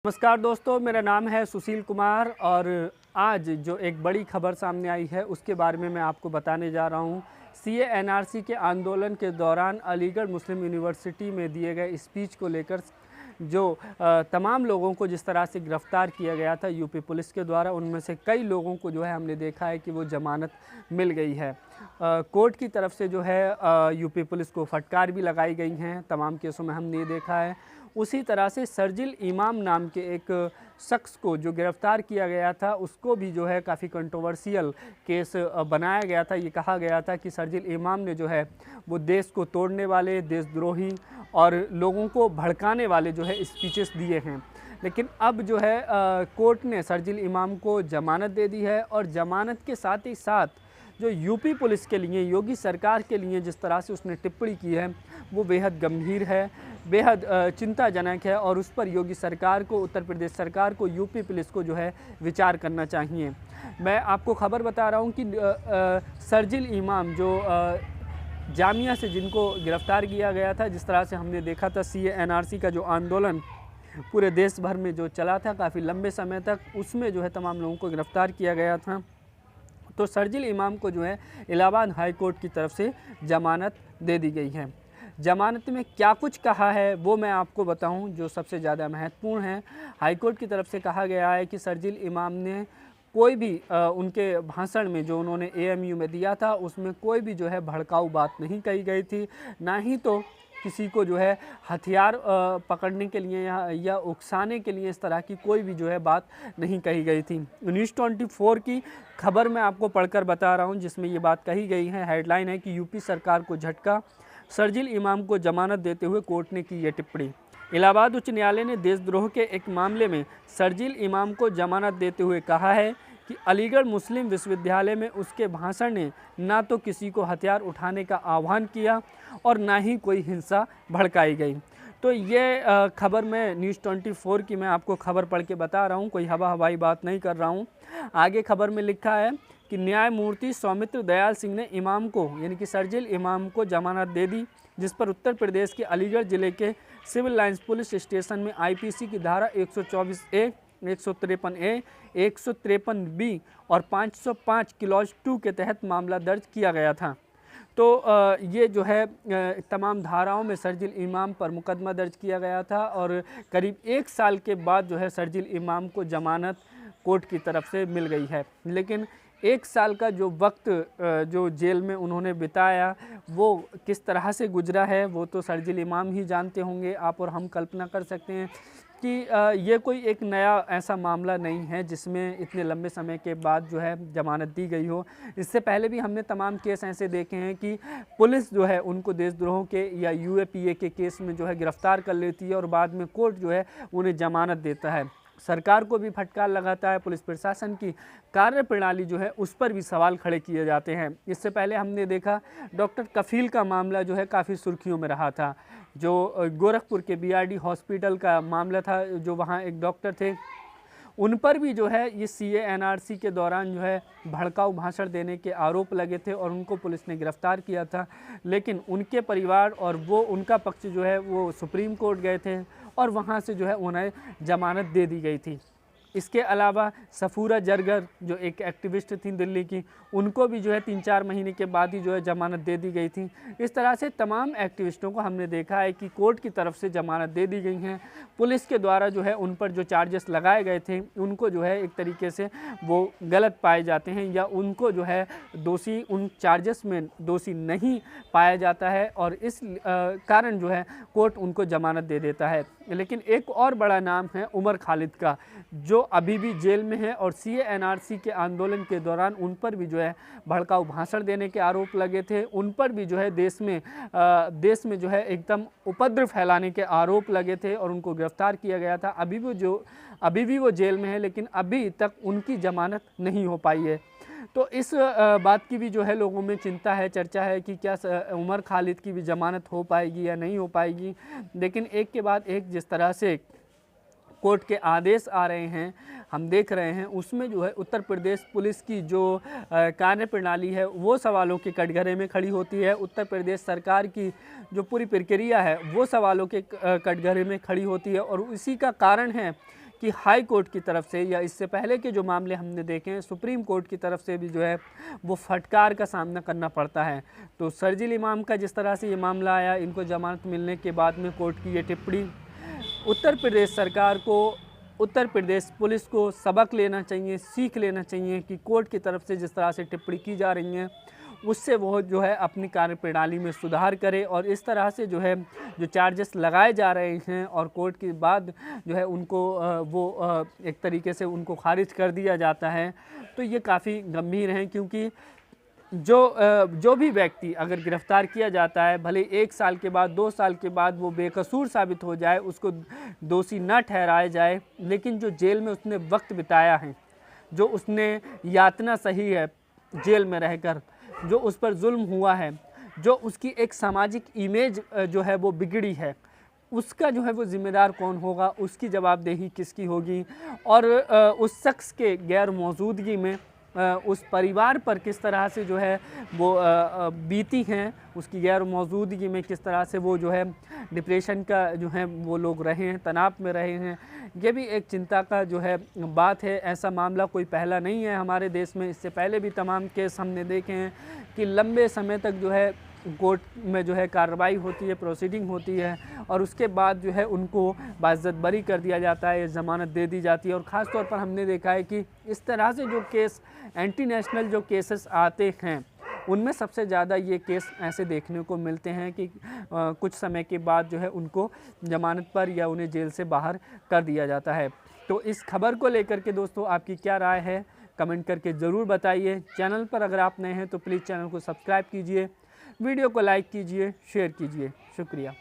नमस्कार दोस्तों, मेरा नाम है सुशील कुमार और आज जो एक बड़ी खबर सामने आई है उसके बारे में मैं आपको बताने जा रहा हूँ। सीए एनआरसी के आंदोलन के दौरान अलीगढ़ मुस्लिम यूनिवर्सिटी में दिए गए स्पीच को लेकर जो तमाम लोगों को जिस तरह से गिरफ़्तार किया गया था यूपी पुलिस के द्वारा, उनमें से कई लोगों को जो है हमने देखा है कि वो ज़मानत मिल गई है। कोर्ट की तरफ से जो है यूपी पुलिस को फटकार भी लगाई गई हैं। तमाम केसों में हमने ये देखा है। उसी तरह से शर्जिल इमाम नाम के एक शख्स को जो गिरफ़्तार किया गया था उसको भी जो है काफ़ी कंट्रोवर्शियल केस बनाया गया था। ये कहा गया था कि शर्जिल इमाम ने जो है वो देश को तोड़ने वाले, देशद्रोही और लोगों को भड़काने वाले जो है स्पीचेस दिए हैं। लेकिन अब जो है कोर्ट ने शर्जिल इमाम को ज़मानत दे दी है और ज़मानत के साथ ही साथ जो यूपी पुलिस के लिए, योगी सरकार के लिए जिस तरह से उसने टिप्पणी की है वो बेहद गंभीर है, बेहद चिंताजनक है और उस पर योगी सरकार को, उत्तर प्रदेश सरकार को, यूपी पुलिस को जो है विचार करना चाहिए। मैं आपको खबर बता रहा हूँ कि शर्जिल इमाम जो जामिया से जिनको गिरफ़्तार किया गया था, जिस तरह से हमने देखा था सीए एनआरसी का जो आंदोलन पूरे देश भर में जो चला था काफ़ी लंबे समय तक, उसमें जो है तमाम लोगों को गिरफ़्तार किया गया था। तो शर्जिल इमाम को जो है इलाहाबाद हाई कोर्ट की तरफ से ज़मानत दे दी गई है। ज़मानत में क्या कुछ कहा है वो मैं आपको बताऊं, जो सबसे ज़्यादा महत्वपूर्ण है। हाई कोर्ट की तरफ से कहा गया है कि शर्जिल इमाम ने कोई भी उनके भाषण में जो उन्होंने एएमयू में दिया था उसमें कोई भी जो है भड़काऊ बात नहीं कही गई थी, ना ही तो किसी को जो है हथियार पकड़ने के लिए या उकसाने के लिए इस तरह की कोई भी जो है बात नहीं कही गई थी। न्यूज़ 24 की खबर मैं आपको पढ़कर बता रहा हूं जिसमें ये बात कही गई है। हेडलाइन है कि यूपी सरकार को झटका, शर्जिल इमाम को जमानत देते हुए कोर्ट ने की ये टिप्पणी। इलाहाबाद उच्च न्यायालय ने देशद्रोह के एक मामले में शर्जिल इमाम को जमानत देते हुए कहा है कि अलीगढ़ मुस्लिम विश्वविद्यालय में उसके भाषण ने ना तो किसी को हथियार उठाने का आह्वान किया और ना ही कोई हिंसा भड़काई गई। तो ये खबर मैं न्यूज़ 24 की मैं आपको खबर पढ़ के बता रहा हूँ, कोई हवाई बात नहीं कर रहा हूँ। आगे खबर में लिखा है कि न्यायमूर्ति सौमित्र दयाल सिंह ने इमाम को, यानी कि शर्जिल इमाम को जमानत दे दी, जिस पर उत्तर प्रदेश के अलीगढ़ ज़िले के सिविल लाइंस पुलिस स्टेशन में आईपीसी की धारा 124A, 153A, 153B और 505 क्लॉज 2 के तहत मामला दर्ज किया गया था। तो ये जो है तमाम धाराओं में शर्जिल इमाम पर मुकदमा दर्ज किया गया था और करीब 1 साल के बाद जो है शर्जिल इमाम को ज़मानत कोर्ट की तरफ से मिल गई है। लेकिन 1 साल का जो वक्त जो जेल में उन्होंने बिताया वो किस तरह से गुजरा है वो तो शर्जिल इमाम ही जानते होंगे। आप और हम कल्पना कर सकते हैं कि ये कोई एक नया ऐसा मामला नहीं है जिसमें इतने लंबे समय के बाद जो है ज़मानत दी गई हो। इससे पहले भी हमने तमाम केस ऐसे देखे हैं कि पुलिस जो है उनको देशद्रोह के या यूएपीए के केस में जो है गिरफ़्तार कर लेती है और बाद में कोर्ट जो है उन्हें ज़मानत देता है। सरकार को भी फटकार लगाता है, पुलिस प्रशासन की कार्यप्रणाली जो है उस पर भी सवाल खड़े किए जाते हैं। इससे पहले हमने देखा डॉक्टर कफील का मामला जो है काफ़ी सुर्खियों में रहा था, जो गोरखपुर के बीआरडी हॉस्पिटल का मामला था, जो वहाँ एक डॉक्टर थे, उन पर भी जो है ये सीए एनआरसी के दौरान जो है भड़काऊ भाषण देने के आरोप लगे थे और उनको पुलिस ने गिरफ़्तार किया था। लेकिन उनके परिवार और वो उनका पक्ष जो है वो सुप्रीम कोर्ट गए थे और वहाँ से जो है उन्हें ज़मानत दे दी गई थी। इसके अलावा सफूरा जरगर जो एक एक्टिविस्ट थी दिल्ली की, उनको भी जो है 3-4 महीने के बाद ही जो है ज़मानत दे दी गई थी। इस तरह से तमाम एक्टिविस्टों को हमने देखा है कि कोर्ट की तरफ से ज़मानत दे दी गई हैं। पुलिस के द्वारा जो है उन पर जो चार्जेस लगाए गए थे उनको जो है एक तरीके से वो गलत पाए जाते हैं या उनको जो है दोषी, उन चार्जेस में दोषी नहीं पाया जाता है और इस कारण जो है कोर्ट उनको ज़मानत दे देता है। लेकिन एक और बड़ा नाम है उमर खालिद का, जो अभी भी जेल में है और सीए एनआरसी के आंदोलन के दौरान उन पर भी जो है भड़काऊ भाषण देने के आरोप लगे थे। उन पर भी जो है देश में जो है एकदम उपद्रव फैलाने के आरोप लगे थे और उनको गिरफ्तार किया गया था। अभी भी वो जेल में है, लेकिन अभी तक उनकी ज़मानत नहीं हो पाई है। तो इस बात की भी जो है लोगों में चिंता है, चर्चा है कि क्या उमर खालिद की भी ज़मानत हो पाएगी या नहीं हो पाएगी। लेकिन एक के बाद एक जिस तरह से कोर्ट के आदेश आ रहे हैं, हम देख रहे हैं, उसमें जो है उत्तर प्रदेश पुलिस की जो कार्यप्रणाली है वो सवालों के कटघरे में खड़ी होती है। उत्तर प्रदेश सरकार की जो पूरी प्रक्रिया है वो सवालों के कटघरे में खड़ी होती है और इसी का कारण है कि हाई कोर्ट की तरफ से या इससे पहले के जो मामले हमने देखे हैं सुप्रीम कोर्ट की तरफ से भी जो है वो फटकार का सामना करना पड़ता है। तो शर्जील इमाम का जिस तरह से ये मामला आया, इनको जमानत मिलने के बाद में कोर्ट की ये टिप्पणी, उत्तर प्रदेश सरकार को, उत्तर प्रदेश पुलिस को सबक लेना चाहिए, सीख लेना चाहिए कि कोर्ट की तरफ से जिस तरह से टिप्पणी की जा रही हैं उससे वो जो है अपनी कार्यप्रणाली में सुधार करे और इस तरह से जो है जो चार्जेस लगाए जा रहे हैं और कोर्ट के बाद जो है उनको एक तरीके से उनको खारिज कर दिया जाता है, तो ये काफ़ी गंभीर हैं। क्योंकि जो भी व्यक्ति अगर गिरफ्तार किया जाता है, भले 1 साल के बाद 2 साल के बाद वो बेकसूर साबित हो जाए, उसको दोषी न ठहराया जाए, लेकिन जो जेल में उसने वक्त बिताया है, जो उसने यातना सही है जेल में रहकर, जो उस पर जुल्म हुआ है, जो उसकी एक सामाजिक इमेज जो है वो बिगड़ी है, उसका जो है वो ज़िम्मेदार कौन होगा, उसकी जवाबदेही किसकी होगी और उस शख्स के गैर मौजूदगी में उस परिवार पर किस तरह से जो है वो बीती हैं, उसकी गैर मौजूदगी में किस तरह से वो जो है डिप्रेशन का जो है वो लोग रहे हैं, तनाव में रहे हैं। ये भी एक चिंता का जो है बात है। ऐसा मामला कोई पहला नहीं है हमारे देश में, इससे पहले भी तमाम केस हमने देखे हैं कि लंबे समय तक जो है कोर्ट में जो है कार्रवाई होती है, प्रोसीडिंग होती है और उसके बाद जो है उनको बाइज्जत बरी कर दिया जाता है, ज़मानत दे दी जाती है। और ख़ास तौर पर हमने देखा है कि इस तरह से जो केस एंटी नेशनल जो केसेस आते हैं उनमें सबसे ज़्यादा ये केस ऐसे देखने को मिलते हैं कि कुछ समय के बाद जो है उनको ज़मानत पर या उन्हें जेल से बाहर कर दिया जाता है। तो इस खबर को लेकर के दोस्तों आपकी क्या राय है, कमेंट करके ज़रूर बताइए। चैनल पर अगर आप नए हैं तो प्लीज़ चैनल को सब्सक्राइब कीजिए, वीडियो को लाइक कीजिए, शेयर कीजिए। शुक्रिया।